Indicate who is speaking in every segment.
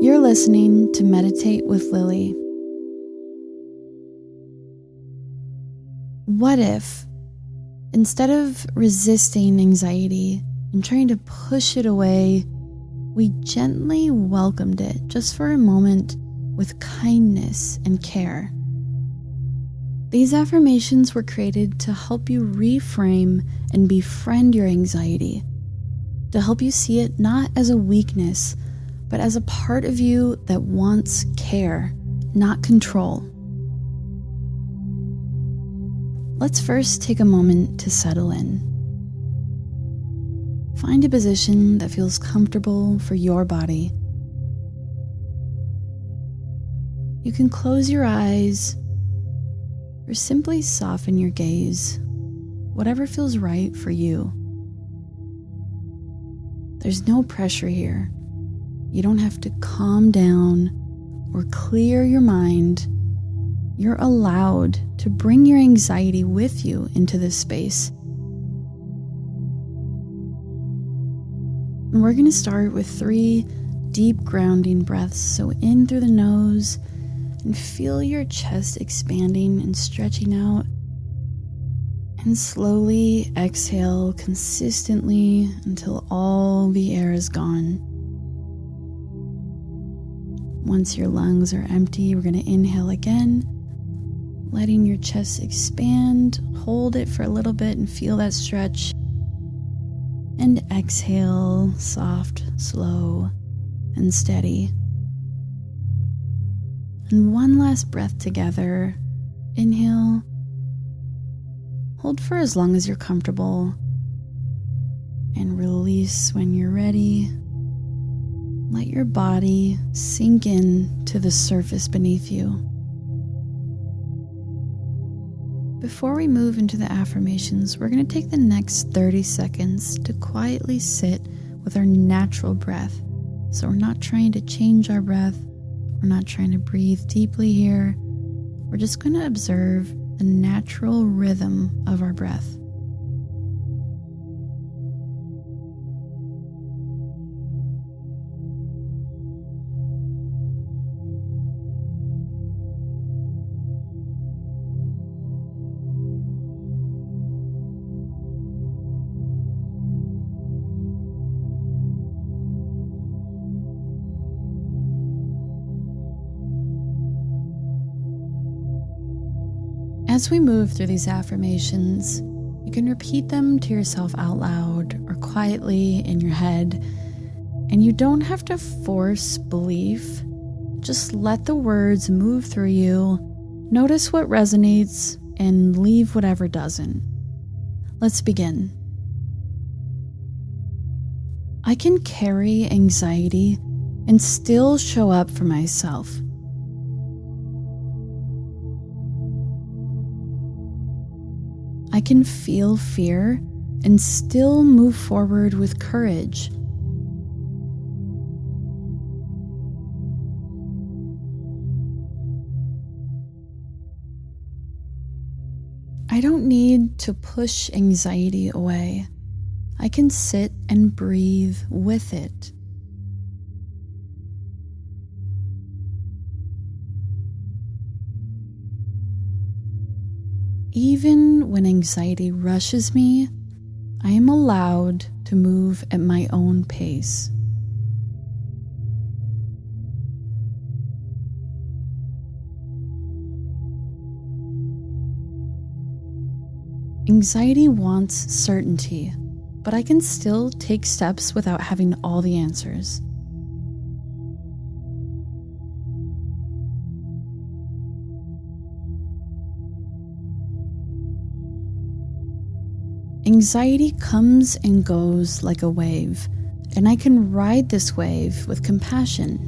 Speaker 1: You're listening to Meditate with Lily. What if, instead of resisting anxiety and trying to push it away, we gently welcomed it just for a moment with kindness and care? These affirmations were created to help you reframe and befriend your anxiety, to help you see it not as a weakness, but as a part of you that wants care, not control. Let's first take a moment to settle in. Find a position that feels comfortable for your body. You can close your eyes or simply soften your gaze, whatever feels right for you. There's no pressure here. You don't have to calm down or clear your mind. You're allowed to bring your anxiety with you into this space. And we're going to start with 3 deep grounding breaths. So in through the nose and feel your chest expanding and stretching out. And slowly exhale consistently until all the air is gone. Once your lungs are empty, we're going to inhale again, letting your chest expand. Hold it for a little bit and feel that stretch. And exhale, soft, slow, and steady. And one last breath together. Inhale. Hold for as long as you're comfortable. And release when you're ready. Let your body sink in to the surface beneath you. Before we move into the affirmations, we're going to take the next 30 seconds to quietly sit with our natural breath. So we're not trying to change our breath. We're not trying to breathe deeply here. We're just going to observe the natural rhythm of our breath. As we move through these affirmations, you can repeat them to yourself out loud or quietly in your head, and you don't have to force belief. Just let the words move through you, notice what resonates, and leave whatever doesn't. Let's begin. I can carry anxiety and still show up for myself. I can feel fear and still move forward with courage. I don't need to push anxiety away. I can sit and breathe with it. Even when anxiety rushes me, I am allowed to move at my own pace. Anxiety wants certainty, but I can still take steps without having all the answers. Anxiety comes and goes like a wave, and I can ride this wave with compassion.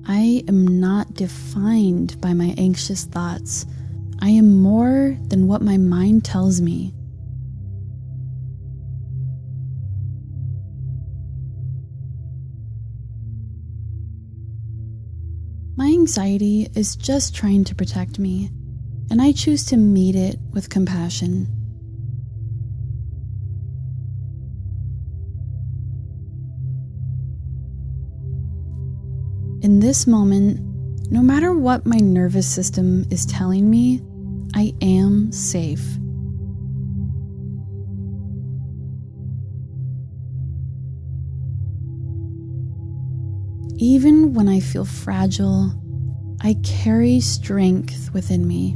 Speaker 1: I am not defined by my anxious thoughts. I am more than what my mind tells me. My anxiety is just trying to protect me, and I choose to meet it with compassion. In this moment, no matter what my nervous system is telling me, I am safe. Even when I feel fragile, I carry strength within me.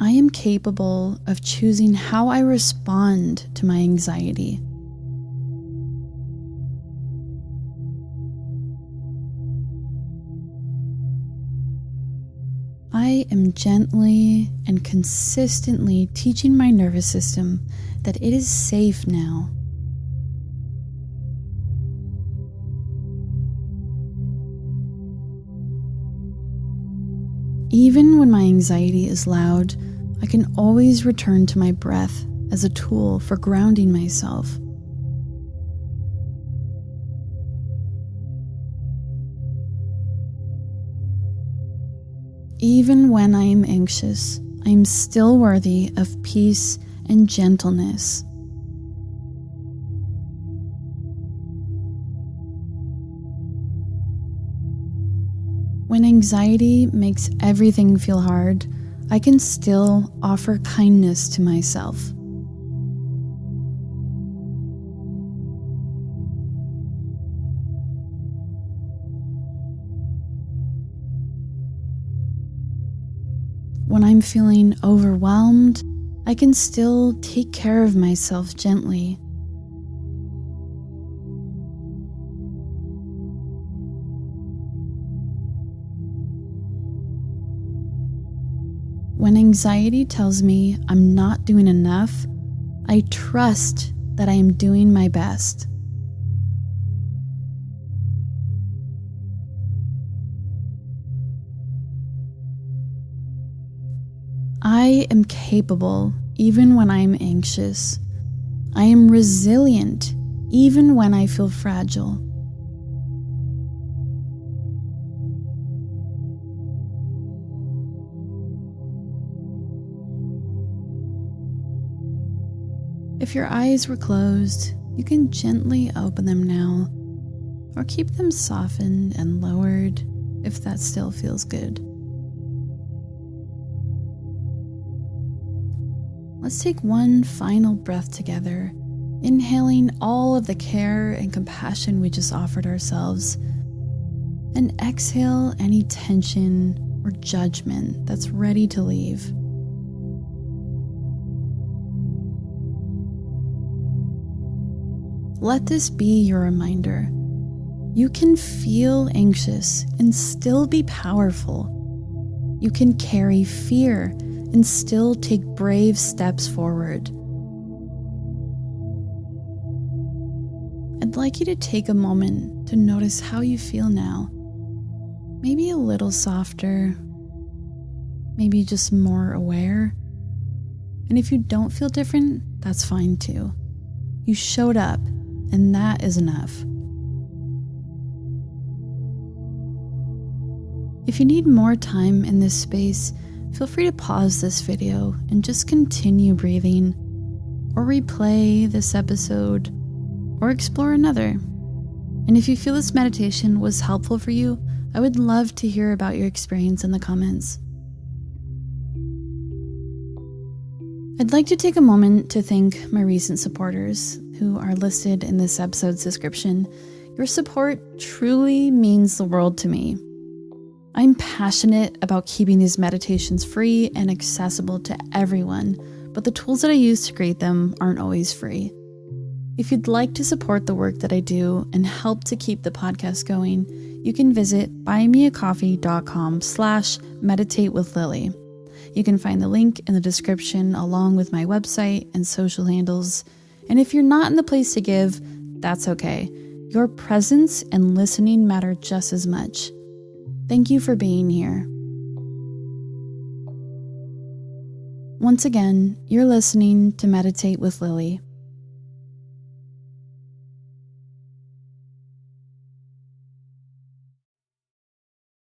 Speaker 1: I am capable of choosing how I respond to my anxiety. I am gently and consistently teaching my nervous system that it is safe now. Even when my anxiety is loud, I can always return to my breath as a tool for grounding myself. Even when I am anxious, I am still worthy of peace and gentleness. When anxiety makes everything feel hard, I can still offer kindness to myself. When I'm feeling overwhelmed, I can still take care of myself gently. When anxiety tells me I'm not doing enough, I trust that I am doing my best. I am capable even when I am anxious. I am resilient even when I feel fragile. If your eyes were closed, you can gently open them now, or keep them softened and lowered if that still feels good. Let's take one final breath together, inhaling all of the care and compassion we just offered ourselves, and exhale any tension or judgment that's ready to leave. Let this be your reminder. You can feel anxious and still be powerful. You can carry fear and still take brave steps forward. I'd like you to take a moment to notice how you feel now. Maybe a little softer, maybe just more aware. And if you don't feel different, that's fine too. You showed up, and that is enough. If you need more time in this space, feel free to pause this video and just continue breathing, or replay this episode, or explore another. And if you feel this meditation was helpful for you, I would love to hear about your experience in the comments. I'd like to take a moment to thank my recent supporters who are listed in this episode's description. Your support truly means the world to me. I'm passionate about keeping these meditations free and accessible to everyone, but the tools that I use to create them aren't always free. If you'd like to support the work that I do and help to keep the podcast going, you can visit buymeacoffee.com/meditatewithlily. You can find the link in the description along with my website and social handles. And if you're not in the place to give, that's okay. Your presence and listening matter just as much. Thank you for being here. Once again, you're listening to Meditate with Lily.